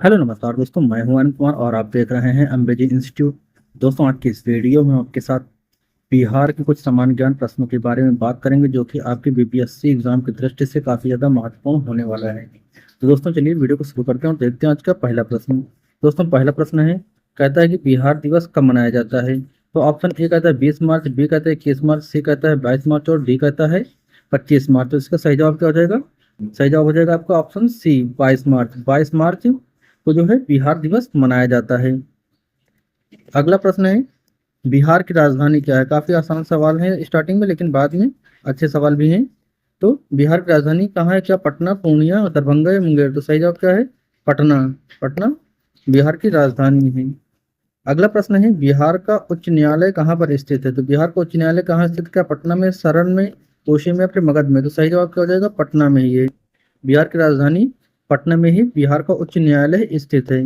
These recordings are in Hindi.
हेलो नमस्कार दोस्तों, मैं हूं अनंत कुमार और आप देख रहे हैं अम्बेजी इंस्टीट्यूट। दोस्तों, आज की इस वीडियो में आपके साथ बिहार के कुछ सामान्य ज्ञान प्रश्नों के बारे में बात करेंगे, जो कि आपके बीपीएससी एग्जाम की दृष्टि से काफ़ी ज़्यादा महत्वपूर्ण होने वाला है। तो दोस्तों, चलिए वीडियो को शुरू करते हैं और देखते हैं आज का पहला प्रश्न। दोस्तों, पहला प्रश्न है, कहता है कि बिहार दिवस कब मनाया जाता है। तो ऑप्शन ए कहता है 20 मार्च, बी कहता है 21 मार्च, सी कहता है 22 मार्च और डी कहता है 25 मार्च। तो इसका सही जवाब क्या हो जाएगा? सही जवाब हो जाएगा आपका ऑप्शन सी, 22 मार्च। 22 मार्च को जो है बिहार दिवस मनाया जाता है। अगला प्रश्न है, बिहार की राजधानी क्या है। काफी आसान सवाल है स्टार्टिंग में, लेकिन बाद में अच्छे सवाल भी हैं। तो बिहार की राजधानी कहाँ है? क्या पटना, पूर्णिया, दरभंगा या मुंगेर? तो सही जवाब क्या है? पटना। पटना बिहार की राजधानी है। अगला प्रश्न है, बिहार का उच्च न्यायालय कहाँ पर स्थित है। तो बिहार का उच्च न्यायालय कहाँ स्थित? क्या पटना में, सारण में, कोशी में या फिर मगध में? तो सही जवाब क्या हो जाएगा? पटना में ही है। बिहार की राजधानी पटना में ही बिहार का उच्च न्यायालय स्थित है।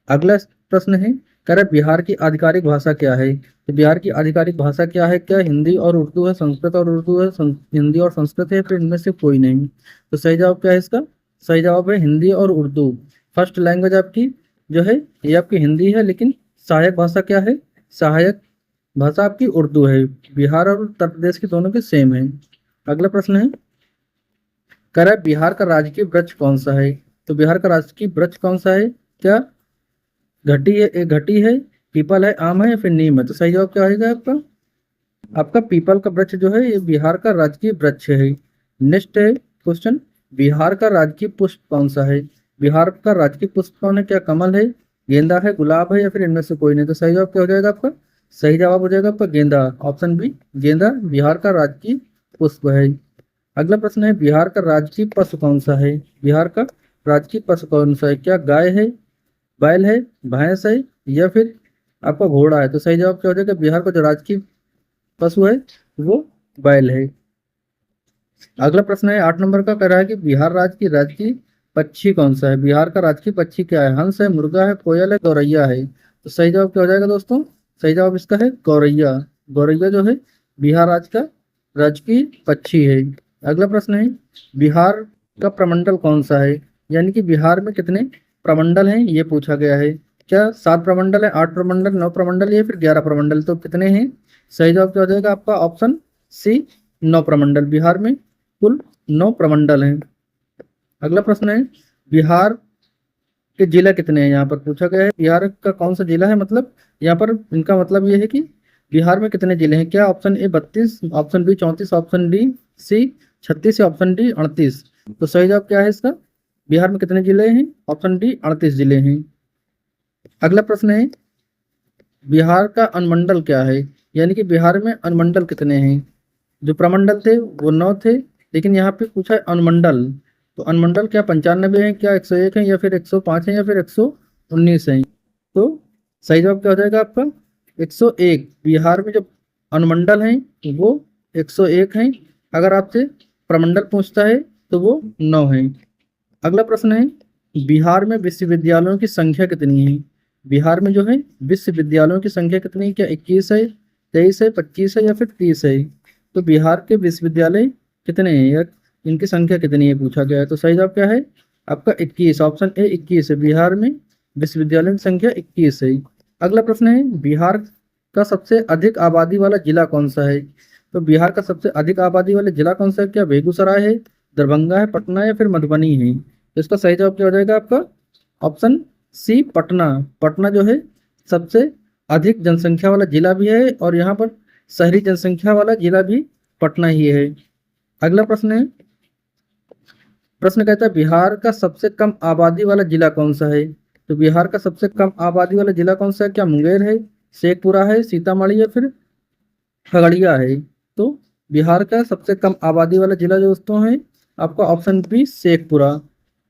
अगला प्रश्न है, कह रहा है बिहार की आधिकारिक भाषा क्या है। तो बिहार की आधिकारिक भाषा क्या है? क्या हिंदी और उर्दू है, संस्कृत और उर्दू है, हिंदी और संस्कृत है, फिर इनमें से कोई नहीं? तो सही जवाब क्या है इसका? सही जवाब है हिंदी और उर्दू। फर्स्ट लैंग्वेज आपकी जो है ये आपकी हिंदी है, लेकिन सहायक भाषा क्या है? सहायक भाषा आपकी उर्दू है। बिहार और उत्तर प्रदेश की दोनों की सेम है। अगला प्रश्न है, कह रहा है बिहार का राजकीय वृक्ष कौन सा है। तो बिहार का राजकीय वृक्ष कौन सा है? क्या घटी है? एक घटी है, पीपल है, आम है या फिर नीम है? तो सही जवाब क्या आएगा आपका? आपका पीपल का वृक्ष जो है ये बिहार का राजकीय वृक्ष है। नेक्स्ट है क्वेश्चन, बिहार का राजकीय पुष्प कौन सा है। बिहार का राजकीय पुष्प कौन है? क्या कमल है, गेंदा है, गुलाब है या फिर इनमें से कोई नहीं? तो सही जवाब क्या हो जाएगा आपका? सही जवाब हो जाएगा आपका गेंदा, ऑप्शन बी, गेंदा बिहार का राजकीय पुष्प है। अगला प्रश्न है, बिहार का राजकीय पशु कौन सा है। बिहार का राजकीय पशु कौन सा है? क्या गाय है, बैल है, भैंस है या फिर आपका घोड़ा है? तो सही जवाब क्या हो जाएगा? बिहार का जो राजकीय पशु है वो बैल है। अगला प्रश्न है 8 नंबर का, कह रहा है कि बिहार राज्य की राजकीय पक्षी कौन सा है। बिहार का राजकीय पक्षी क्या है? हंस है, मुर्गा है, कोयल है, गौरैया है? तो सही जवाब क्या हो जाएगा दोस्तों? सही जवाब इसका है गौरैया। गौरैया जो है बिहार राज्य का राजकीय पक्षी है। अगला प्रश्न है, बिहार का प्रमंडल कौन सा है। यानी कि बिहार में कितने प्रमंडल हैं ये पूछा गया है। क्या 7 प्रमंडल है, 8 प्रमंडल, 9 प्रमंडल या फिर 11 प्रमंडल? तो कितने हैं? सही जवाब क्या हो जाएगा आपका? ऑप्शन सी, 9 प्रमंडल। बिहार में कुल 9 प्रमंडल हैं। अगला प्रश्न है, बिहार के जिला कितने हैं? यहाँ पर पूछा गया है बिहार का कौन सा जिला है, मतलब यहाँ पर इनका मतलब ये है कि बिहार में कितने जिले हैं। क्या option A 32, option B 34, option D C 36 या ऑप्शन डी 38? तो सही जवाब क्या है इसका? बिहार में कितने जिले हैं? ऑप्शन डी 38 जिले हैं। अगला प्रश्न है, बिहार का अनुमंडल क्या है। यानी कि बिहार में अनुमंडल कितने हैं। जो प्रमंडल थे वो 9 थे, लेकिन यहाँ पे पूछा है अनुमंडल। तो अनुमंडल क्या 95 है, क्या 101 है या फिर 105 है या फिर 119 है? तो सही जवाब क्या हो जाएगा आपका? 101। बिहार में जो अनुमंडल हैं वो 101 हैं। अगर आपसे प्रमंडल पूछता है तो वो 9 है। अगला प्रश्न है, बिहार में विश्वविद्यालयों की संख्या कितनी है। बिहार में जो है विश्वविद्यालयों की संख्या कितनी है? क्या 21 है, 23 है, 25 है या फिर 30 है? तो बिहार के विश्वविद्यालय कितने हैं या इनकी संख्या कितनी है पूछा गया है। तो सही जवाब क्या है आपका? 21, ऑप्शन ए 21 है। बिहार में विश्वविद्यालय की संख्या 21 है। अगला प्रश्न है, बिहार का सबसे अधिक आबादी वाला जिला कौन सा है। तो बिहार का सबसे अधिक आबादी वाला जिला कौन सा है? क्या बेगूसराय है, दरभंगा है, पटना या फिर मधुबनी है? तो इसका सही जवाब क्या हो जाएगा आपका? Option C, Patna. पटना जो है सबसे अधिक जनसंख्या वाला जिला भी है और यहाँ पर शहरी जनसंख्या वाला जिला भी पटना ही है। अगला प्रश्न है, प्रश्न कहता है बिहार का सबसे कम आबादी वाला जिला कौन सा है। तो बिहार का सबसे कम आबादी वाला जिला कौन सा है? क्या मुंगेर है, शेखपुरा है, सीतामढ़ी या फिर खगड़िया है? तो बिहार का सबसे कम आबादी वाला जिला जो दोस्तों है आपका ऑप्शन बी, शेखपुरा।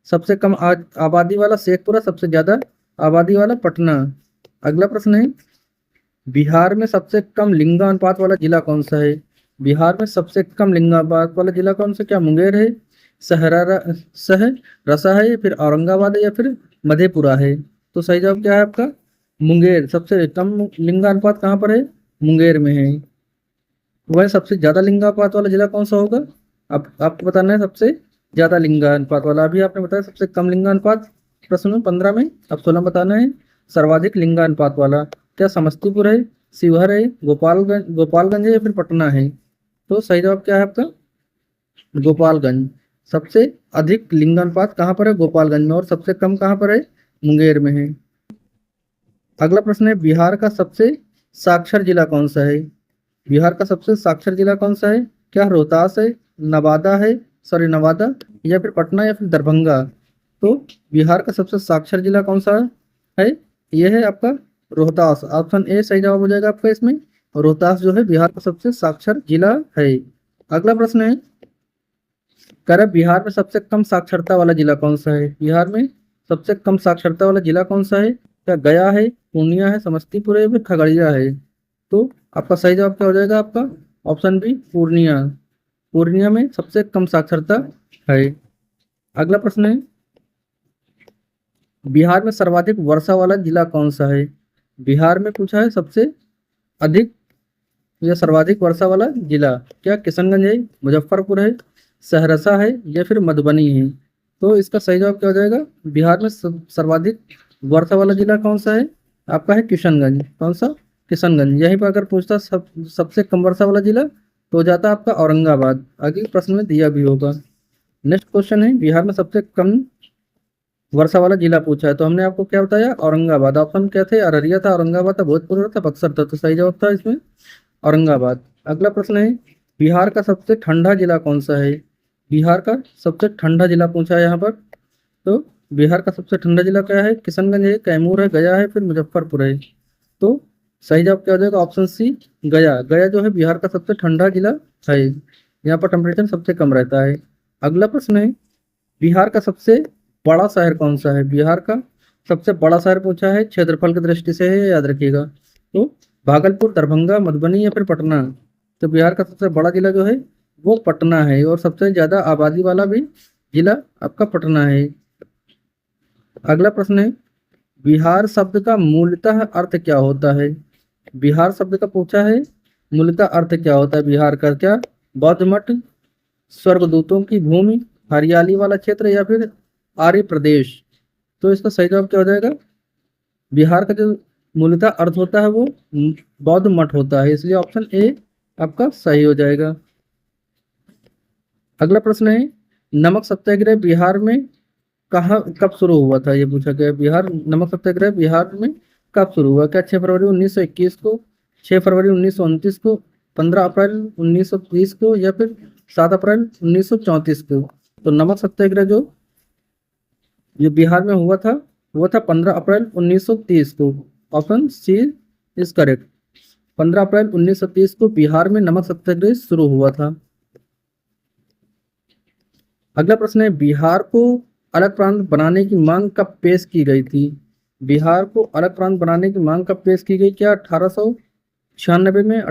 सबसे कम आबादी वाला शेखपुरा, सबसे ज्यादा आबादी वाला पटना। अगला प्रश्न है, बिहार में सबसे कम लिंगानुपात वाला जिला कौन सा है। बिहार में सबसे कम लिंगानुपात वाला जिला कौन सा? क्या मुंगेर है, सहरा शहर रसा है या फिर औरंगाबाद है या फिर मधेपुरा है? तो सही जवाब क्या है आपका? मुंगेर। सबसे कम लिंगानुपात कहाँ पर है? मुंगेर में है। वह सबसे ज्यादा लिंगानुपात वाला जिला कौन सा होगा? अब आपको बताना है सबसे ज्यादा लिंगानुपात वाला। अभी आपने बताया सबसे कम लिंगानुपात, प्रश्न में 15 में, अब 16 बताना है। सर्वाधिक लिंगानुपात वाला क्या समस्तीपुर है, शिवहर है, गोपालगंज है या फिर पटना है? तो सही जवाब क्या है आपका? गोपालगंज। सबसे अधिक लिंगानुपात कहाँ पर है? गोपालगंज में। और सबसे कम कहाँ पर है? मुंगेर में है। अगला प्रश्न है, बिहार का सबसे साक्षर जिला कौन सा है? बिहार का सबसे साक्षर जिला कौन सा है? क्या रोहतास है, नवादा है, सॉरी नवादा, या फिर पटना या फिर दरभंगा? तो बिहार का सबसे साक्षर जिला कौन सा है? यह है आपका रोहतास। ऑप्शन ए सही जवाब हो जाएगा आपका इसमें। रोहतास जो है बिहार का सबसे साक्षर जिला है। अगला प्रश्न है, कह रहा है बिहार में सबसे कम साक्षरता वाला जिला कौन सा है? बिहार में सबसे कम साक्षरता वाला जिला कौन सा है? क्या गया है, पूर्णिया है, समस्तीपुर है या फिर खगड़िया है? तो आपका सही जवाब क्या हो जाएगा आपका? Option B Purnia. पूर्णिया में सबसे कम साक्षरता है। अगला प्रश्न है, बिहार में सर्वाधिक वर्षा वाला जिला कौन सा है? बिहार में पूछा है सबसे अधिक या सर्वाधिक वर्षा वाला जिला। क्या किशनगंज है, मुजफ्फरपुर है, सहरसा है या फिर मधुबनी है? तो इसका सही जवाब क्या हो जाएगा? बिहार में सर्वाधिक वर्षा वाला जिला कौन सा है? आपका है किशनगंज। कौन सा? किशनगंज। यहीं पर अगर पूछता सबसे कम वर्षा वाला जिला तो हो जाता आपका औरंगाबाद। आगे प्रश्न में दिया भी होगा। नेक्स्ट क्वेश्चन है, बिहार में सबसे कम वर्षा वाला जिला पूछा है तो हमने आपको क्या बताया? औरंगाबाद। ऑप्शन क्या थे? अररिया था, औरंगाबाद था, भोजपुर था, बक्सर था। तो सही जवाब था इसमें औरंगाबाद। अगला प्रश्न है, बिहार का सबसे ठंडा जिला कौन सा है? बिहार का सबसे ठंडा जिला पूछा है यहाँ पर। तो बिहार का सबसे ठंडा जिला क्या है? किशनगंज है, कैमूर है, गया है, फिर मुजफ्फरपुर है? तो सही जवाब क्या हो जाएगा? ऑप्शन सी गया। गया जो है बिहार का सबसे ठंडा जिला है। यहाँ पर टेम्परेचर सबसे कम रहता है। अगला प्रश्न है, बिहार का सबसे बड़ा शहर कौन सा है? बिहार का सबसे बड़ा शहर पूछा है, क्षेत्रफल की दृष्टि से है, याद रखिएगा। तो भागलपुर, दरभंगा, मधुबनी या फिर पटना? तो बिहार का सबसे बड़ा जिला जो है वो पटना है, और सबसे ज्यादा आबादी वाला भी जिला आपका पटना है। अगला प्रश्न है, बिहार शब्द का मूलतः अर्थ क्या होता है? बिहार शब्द का पूछा है, मूलतः अर्थ क्या होता है बिहार का? क्या बौद्ध मठ, स्वर्गदूतों की भूमि, हरियाली वाला क्षेत्र या फिर आर्य प्रदेश? तो इसका सही जवाब क्या हो जाएगा? बिहार का जो मूलतः अर्थ होता है वो बौद्ध मठ होता है, इसलिए ऑप्शन ए आपका सही हो जाएगा। अगला प्रश्न है, नमक सत्याग्रह बिहार में कहाँ कब शुरू हुआ था? ये पूछा गया, बिहार नमक सत्याग्रह बिहार में कब शुरू हुआ? क्या 6 फरवरी 1921 को, 6 फरवरी 1929 को, 15 अप्रैल 1920 को या फिर 7 अप्रैल 1934 को? तो नमक सत्याग्रह जो बिहार में हुआ था वो था 15 अप्रैल 1930 को। Option C is correct. 15 April 1930 को बिहार में नमक सत्याग्रह शुरू हुआ था। अगला प्रश्न है, बिहार को अलग प्रांत बनाने की मांग कब पेश की गई थी? बिहार को अलग प्रांत बनाने की मांग कब पेश की गई? क्या 1896 में,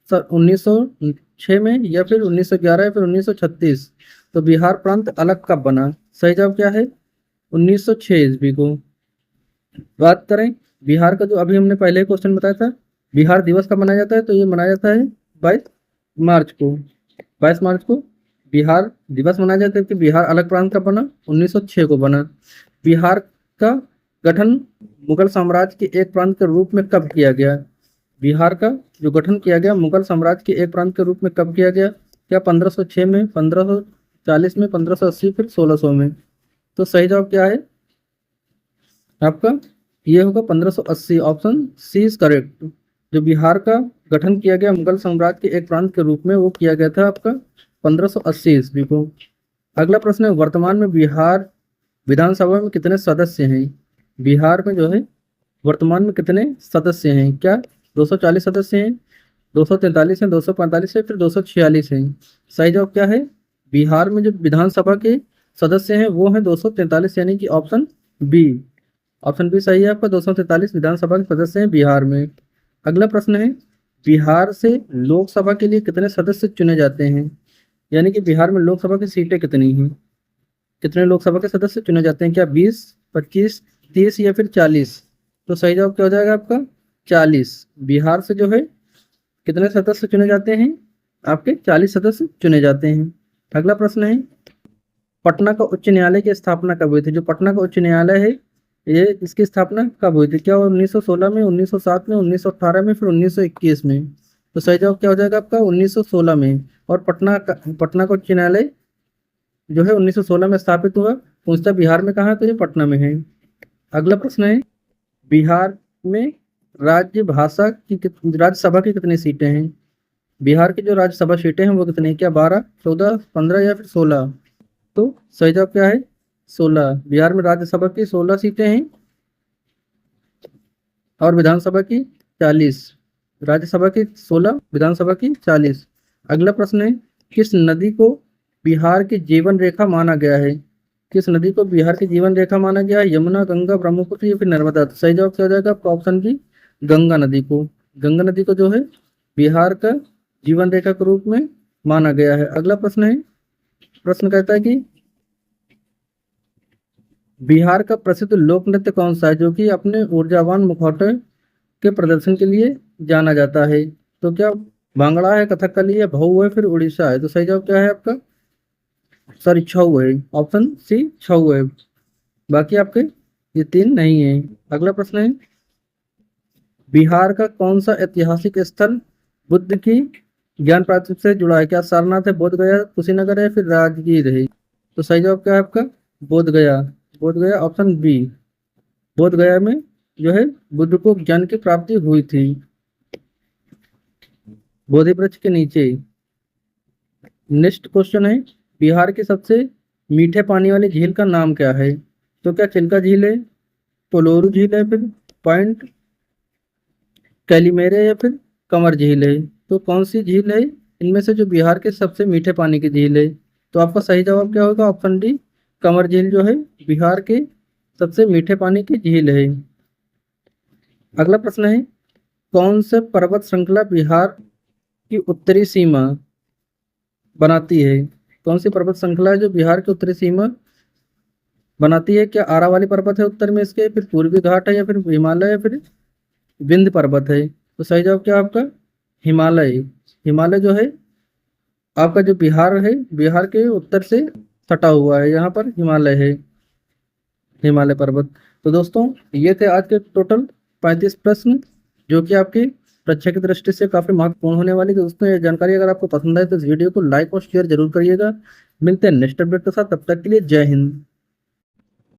1906 में या फिर 1911 या फिर 1936? तो बिहार प्रांत अलग कब बना? सही जवाब क्या है? 1906 ईस्वी को। बात करें बिहार का, जो अभी हमने पहले क्वेश्चन बताया था, बिहार दिवस कब मनाया जाता है? तो ये मनाया जाता है 22 मार्च को। 22 मार्च को बिहार दिवस मनाया जाता है। कि बिहार अलग प्रांत कब बना? 1906 को बना। बिहार का गठन मुगल साम्राज्य के एक प्रांत के रूप में कब किया गया? बिहार का जो गठन किया गया मुगल साम्राज्य के एक प्रांत के रूप में कब किया गया? क्या 1506 में, 1540 में, 1580 फिर 1600 में? तो सही जवाब क्या है आपका? ये होगा 1580। Option C is correct. जो बिहार का गठन किया गया मुगल साम्राज्य के एक प्रांत के रूप में वो किया गया था आपका 1580 ईस्वी को। अगला प्रश्न है, वर्तमान में बिहार विधानसभा में कितने सदस्य हैं? बिहार में जो है वर्तमान में कितने सदस्य हैं? क्या 240 सदस्य हैं, 243 हैं, 245 है, फिर 246 हैं? सही जवाब क्या है? बिहार में जो विधानसभा के सदस्य हैं वो हैं 243, यानी कि ऑप्शन बी। ऑप्शन बी सही है आपका। 243 विधानसभा के सदस्य हैं बिहार में। अगला प्रश्न है, बिहार से लोकसभा के लिए कितने सदस्य चुने जाते हैं? यानी कि बिहार में लोकसभा की सीटें कितनी हैं? कितने लोकसभा के सदस्य चुने जाते हैं? क्या 20, 25, 30 या फिर 40? तो सही जवाब क्या हो जाएगा आपका? 40। बिहार से जो है कितने सदस्य चुने जाते हैं? आपके 40 सदस्य चुने जाते हैं। अगला प्रश्न है, पटना का उच्च न्यायालय की स्थापना कब हुई थी? जो पटना का उच्च न्यायालय है, ये इसकी स्थापना कब हुई थी? क्या 1916 में, 1907 में, 1918 में, फिर 1921 में? तो सही जवाब क्या हो जाएगा आपका? 1916 में। और पटना का उच्च न्यायालय जो है 1916 में स्थापित हुआ। पूछता बिहार में कहाँ है, तो ये पटना में है। अगला प्रश्न है, बिहार में राज्यसभा की कितनी सीटें हैं? बिहार की जो राज्यसभा सीटें हैं वो कितनी हैं? क्या 12, 14, 15 या फिर 16? तो सही जवाब क्या है? 16। बिहार में राज्यसभा की 16 सीटें हैं और विधानसभा की 40। राज्यसभा की 16, विधानसभा की 40। अगला प्रश्न है, किस नदी को बिहार की जीवन रेखा माना गया है? किस नदी को बिहार की जीवन रेखा माना गया है? यमुना, गंगा, ब्रह्मपुत्र या फिर नर्मदा? तो सही जवाब क्या हो जाएगा आपका? ऑप्शन बी, गंगा नदी को। गंगा नदी को जो है बिहार का जीवन रेखा के रूप में माना गया है। अगला प्रश्न है, प्रश्न कहता है कि बिहार का प्रसिद्ध लोक नृत्य कौन सा है जो कि अपने ऊर्जावान मुखौटे के प्रदर्शन के लिए जाना जाता है? तो क्या भांगड़ा है, कथकली है, भऊ है, फिर उड़ीसा है? तो सही जवाब क्या है आपका? सॉरी, छऊ है। ऑप्शन सी, छऊ है। बाकी आपके ये तीन नहीं है। अगला प्रश्न है, बिहार का कौन सा ऐतिहासिक स्थल बुद्ध की ज्ञान प्राप्ति से जुड़ा है? क्या सारनाथ है, बोध गया, कुशीनगर है, फिर राजगीर है? तो सही जवाब क्या है आपका? बोध गया। बोध गया, ऑप्शन बी। बोध गया में जो है बुद्ध को ज्ञान की प्राप्ति हुई थी, बोधि वृक्ष के नीचे। नेक्स्ट क्वेश्चन है, बिहार की सबसे मीठे पानी वाली झील का नाम क्या है? तो क्या चिल्का झील है, पोलोरू झील है, फिर पॉइंट कैलिमेरे, या फिर कंवर झील है? तो कौन सी झील है इनमें से जो बिहार के सबसे मीठे पानी की झील है? तो आपका सही जवाब क्या होगा? ऑप्शन डी, कंवर झील जो है बिहार के सबसे मीठे पानी की झील है। अगला प्रश्न है, कौन से पर्वत श्रृंखला बिहार की उत्तरी सीमा बनाती है? कौन सी पर्वत श्रृंखला है जो बिहार की उत्तरी सीमा बनाती है? क्या आरावली पर्वत है उत्तर में इसके, फिर पूर्वी घाट है, या फिर हिमालय, या फिर विंध्य पर्वत है? तो सही जवाब क्या है आपका? हिमालय। हिमालय जो है आपका जो बिहार है, बिहार के उत्तर से सटा हुआ है, यहाँ पर हिमालय है, हिमालय पर्वत। तो दोस्तों ये थे आज के टोटल 35 प्रश्न जो कि आपकी परीक्षा की दृष्टि से काफी महत्वपूर्ण होने वाली। दोस्तों ये जानकारी अगर आपको पसंद आए तो इस वीडियो को लाइक और शेयर जरूर करिएगा। मिलते हैं नेक्स्ट अपडेट के साथ, तब तक के लिए जय हिंद।